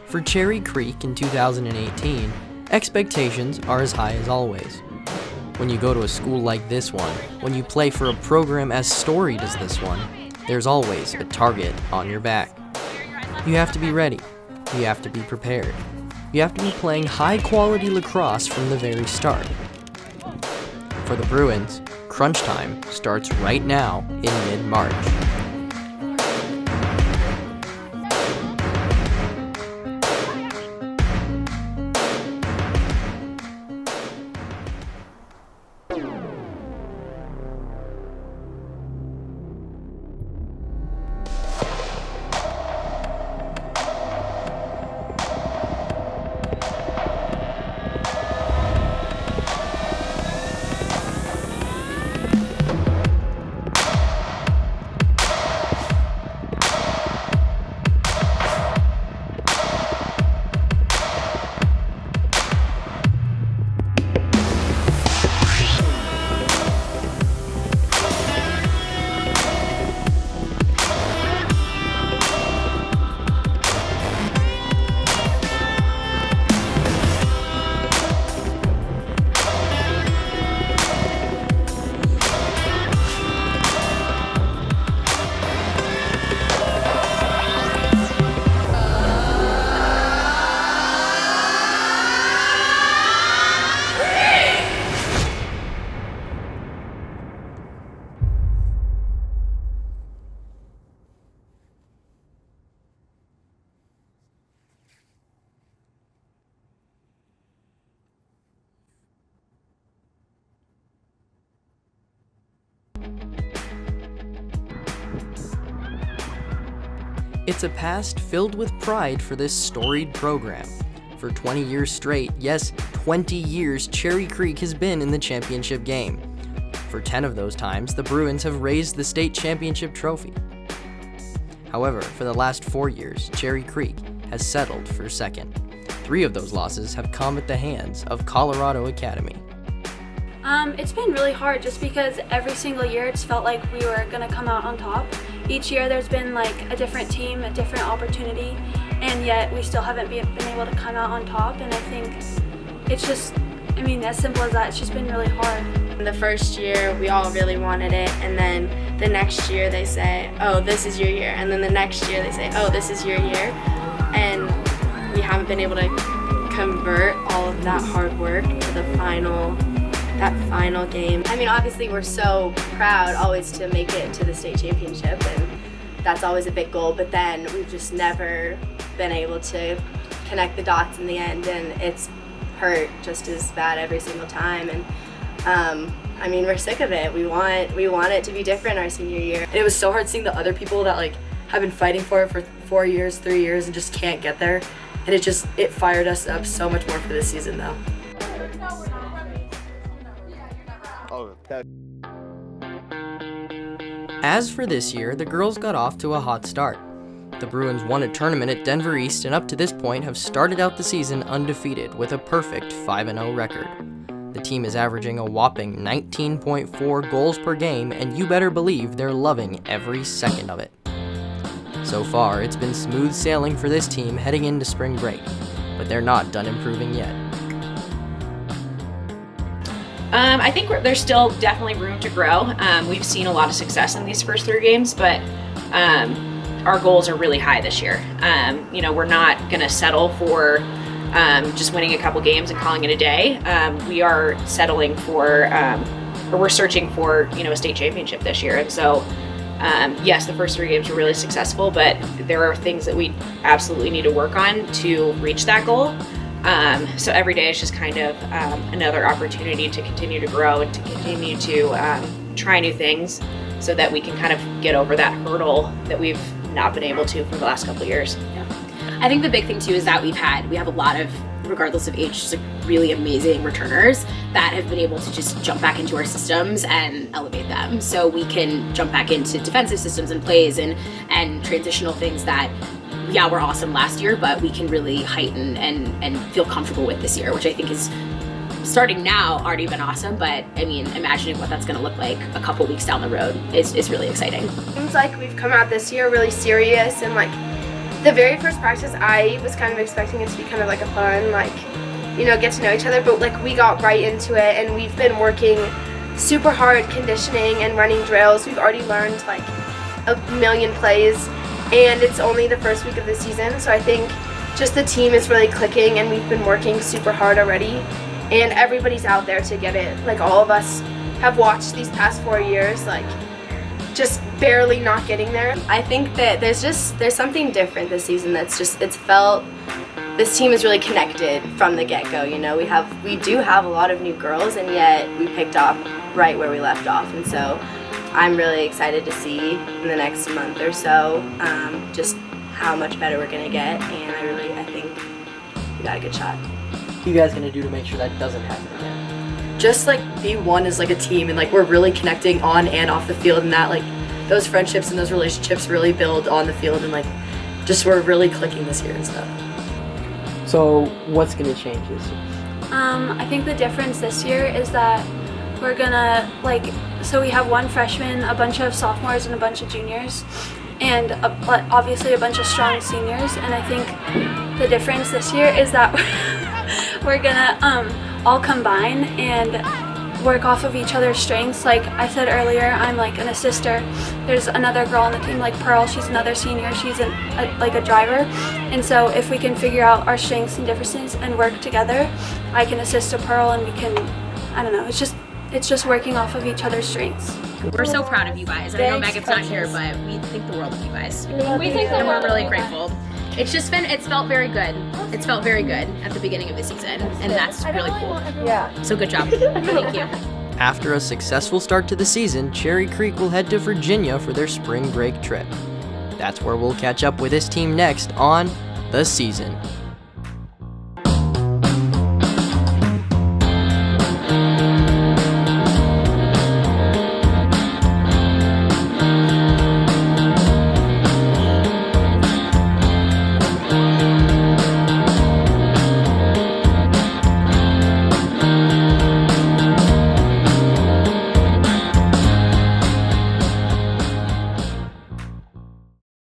For Cherry Creek in 2018, expectations are as high as always. When you go to a school like this one, when you play for a program as storied as this one, there's always a target on your back. You have to be ready. You have to be prepared. You have to be playing high-quality lacrosse from the very start. For the Bruins, crunch time starts right now in mid-March. It's a past filled with pride for this storied program. For 20 years straight, yes, 20 years, Cherry Creek has been in the championship game. For 10 of those times, the Bruins have raised the state championship trophy. However, for the last 4 years, Cherry Creek has settled for second. 3 of those losses have come at the hands of Colorado Academy. It's been really hard just because every single year it's felt like we were going to come out on top. Each year there's been like a different team, a different opportunity, and yet we still haven't been able to come out on top. And I think it's just, as simple as that, it's just been really hard. The first year we all really wanted it, and then the next year they say, oh, this is your year, and then the next year they say, oh, this is your year, and we haven't been able to convert all of that hard work to that final game. Obviously we're so proud always to make it to the state championship, and that's always a big goal, but then we've just never been able to connect the dots in the end, and it's hurt just as bad every single time. And we're sick of it. We want it to be different our senior year. And it was so hard seeing the other people that have been fighting for it for 4 years, 3 years, and just can't get there. And it fired us up so much more for this season though. As for this year, the girls got off to a hot start. The Bruins won a tournament at Denver East and up to this point have started out the season undefeated with a perfect 5-0 record. The team is averaging a whopping 19.4 goals per game, and you better believe they're loving every second of it. So far, it's been smooth sailing for this team heading into spring break, but they're not done improving yet. I think there's still definitely room to grow. We've seen a lot of success in these first 3 games, but our goals are really high this year. We're not going to settle for just winning a couple games and calling it a day. We are settling for, or we're searching for, a state championship this year. And so, yes, the first 3 games were really successful, but there are things that we absolutely need to work on to reach that goal. So every day is just kind of another opportunity to continue to grow and to continue to try new things so that we can kind of get over that hurdle that we've not been able to for the last couple of years. Yeah. I think the big thing too is that we have a lot of, regardless of age, just really amazing returners that have been able to just jump back into our systems and elevate them. So we can jump back into defensive systems and plays and transitional things that, were awesome last year, but we can really heighten and feel comfortable with this year, which I think is starting now already been awesome, but I mean, imagining what that's going to look like a couple weeks down the road is really exciting. Seems like we've come out this year really serious, and like the very first practice I was kind of expecting it to be kind of like a fun, like, you know, get to know each other, but like we got right into it, and we've been working super hard conditioning and running drills. We've already learned like a million plays, and it's only the first week of the season, so I think just the team is really clicking, and we've been working super hard already, and everybody's out there to get it. Like all of us have watched these past 4 years, like just barely not getting there. I think that there's something different this season that's just, it's felt, this team is really connected from the get-go. You know, we do have a lot of new girls, and yet we picked up right where we left off, and so I'm really excited to see in the next month or so just how much better we're gonna get, and I think we got a good shot. What are you guys gonna do to make sure that doesn't happen again? Just like be one as like a team, and like we're really connecting on and off the field, and that like those friendships and those relationships really build on the field, and like just we're really clicking this year and stuff. So what's gonna change this year? I think the difference this year is that we're gonna so we have one freshman, a bunch of sophomores, and a bunch of juniors, and obviously a bunch of strong seniors. And I think the difference this year is that we're gonna all combine and work off of each other's strengths. Like I said earlier, I'm like an assister. There's another girl on the team, like Pearl. She's another senior. She's like a driver. And so if we can figure out our strengths and differences and work together, I can assist to Pearl, and we can, I don't know, it's just working off of each other's strengths. We're so proud of you guys. And I know Megan's not here, but we think the world of you guys. We think the And we're world really of you grateful. It's felt very good. It's felt very good at the beginning of the season, and that's really cool. Yeah. So good job. Thank you. After a successful start to the season, Cherry Creek will head to Virginia for their spring break trip. That's where we'll catch up with this team next on The Season.